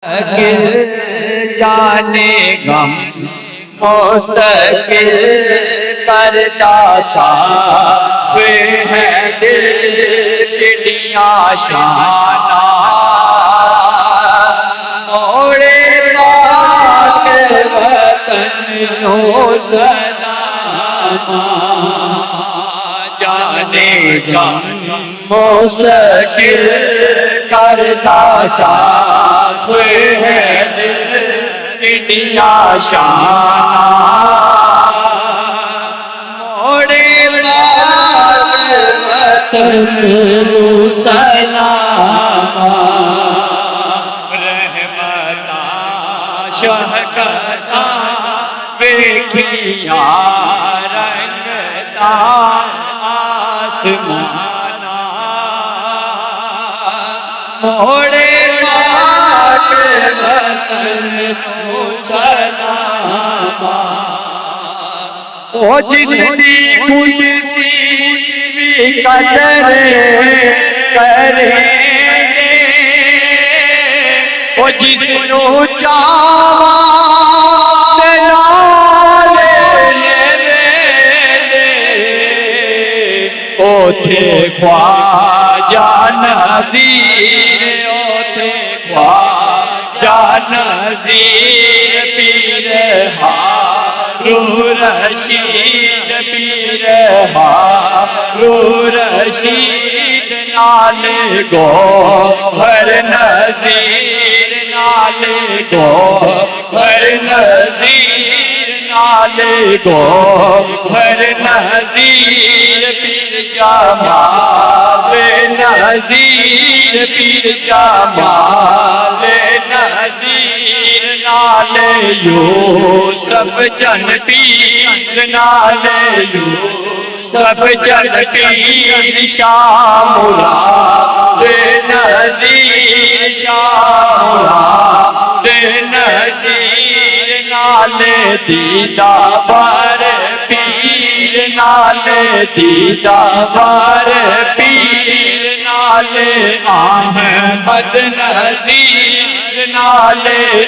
مستقل جانے غم مستقل کرتا صاف ہے دل کڑیاں شانہ موڑے پاک وطن ہو سلام جانے غم مستقل کرتا صاف ہے دل کڑیاں شانہ موڑے پاک وطن نو سلام رحمتاں شہکتاں ویکھیاں رنگتا آسمان موڑے پاک وطن نو سلام او جس دی کچھ سی بھی قدر کریں گے او جس نو چاہواں نال لے اوتھے خواجہ نذیر اوتھے خواجہ نذیر پیر ہارون رشید پیر ہارون رشید نال گوہر نذیر نال گوہر نذیر نال گوہر نذیر پیر جمال نذیر پیر جمال نذیر نال یوسف چن پیر نال یوسف چن پیر شاہ مراد نذیر شاہ مراد نذیر نال دیدہ بار پیر نال دیدہ بار پیر نال احمد نذیر نال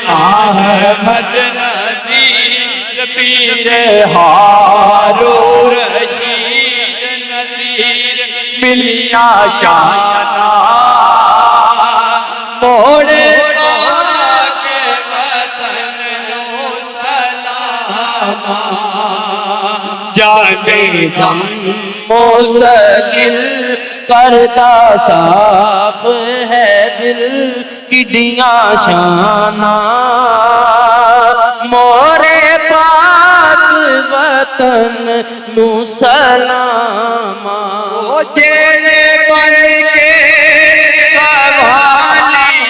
احمد نذیر پیر ہارون رشید نذیر ملیاں شانہ موڑے پاک وطن نو سلام جانے غم مستقل کرتا صاف ہے دل کڑیاں شانہ مورے پاک وطن نو سلام جیڑے بن کے سوالی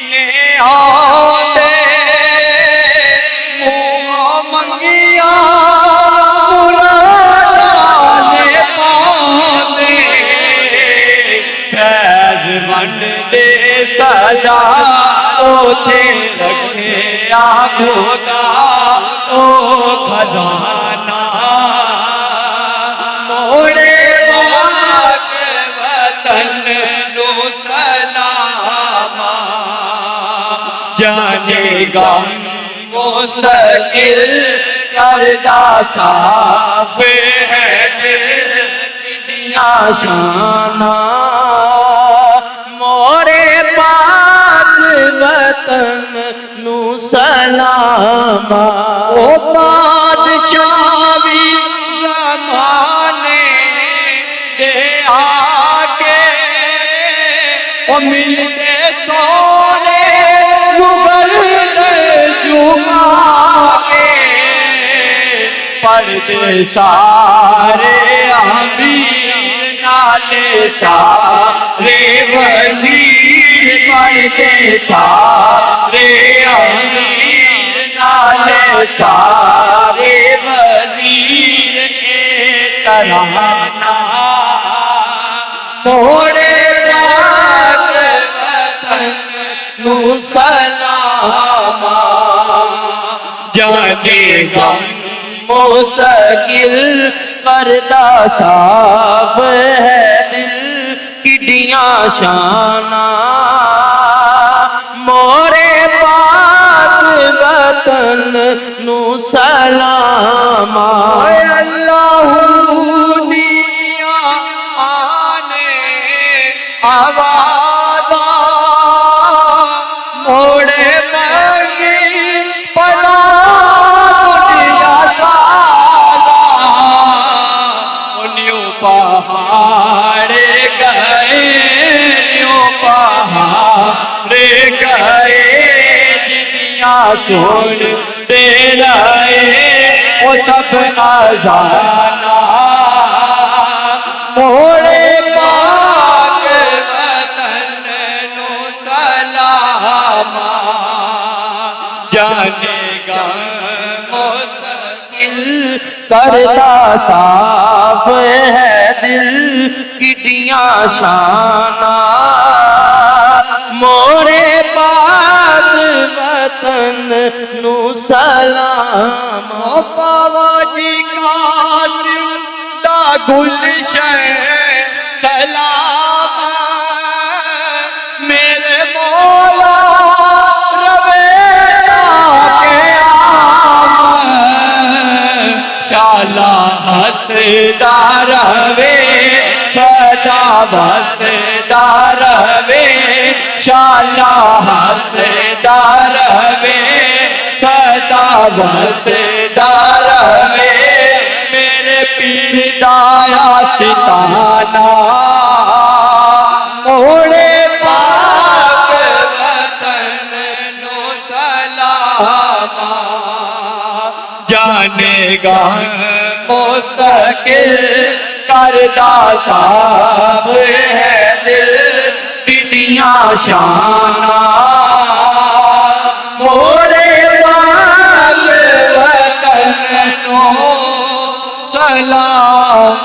نے آدے منہ منگیا سجا اوتھے رکھیا خدا او خزانہ موڑے پاک وطن نو سلام جانے غم مستقل کرتا صاف ہے دل کڑیاں شانہ مورے پاک وطن نو سلام او بادشاہ بھی زمانے دے آگے او ملتے سونے گرد جھکا کے پردے سارے امیر نالے سارے وزیر پردے سارے امیر نالے سارے وزیر کے ترانہ موڑے پاک وطن نو سلام جانے غم مستقل کرتا صاف ہے دل کڑیاں شانہ مورے وطن نو سلام اللہ دیا آنے آوازہ موڑے منگی پلا دنیا سازا نیو پہاڑ گئے نیو پہاڑ گئے جنیاں سن دے رہے وہ سب آزانا موڑے پاک وطن نو سلام جانے گا مستقل کرتا صاف ہے دل کٹیاں شانہ مورے پاک وطن نو سلام بابا جی قاسم دا گلشن سلام میرے مولا رویلا کے عام شالا حسدہ روے صدا بسدہ روے شالا حسدہ روے صدا بسدہ روے میرے پیر دایا ستانہ موڑے پاک وطن نو سلام جانے گا مستقل کردہ صاف ہے دل کٹیاں شانہ مورے پاک وطن نو سلام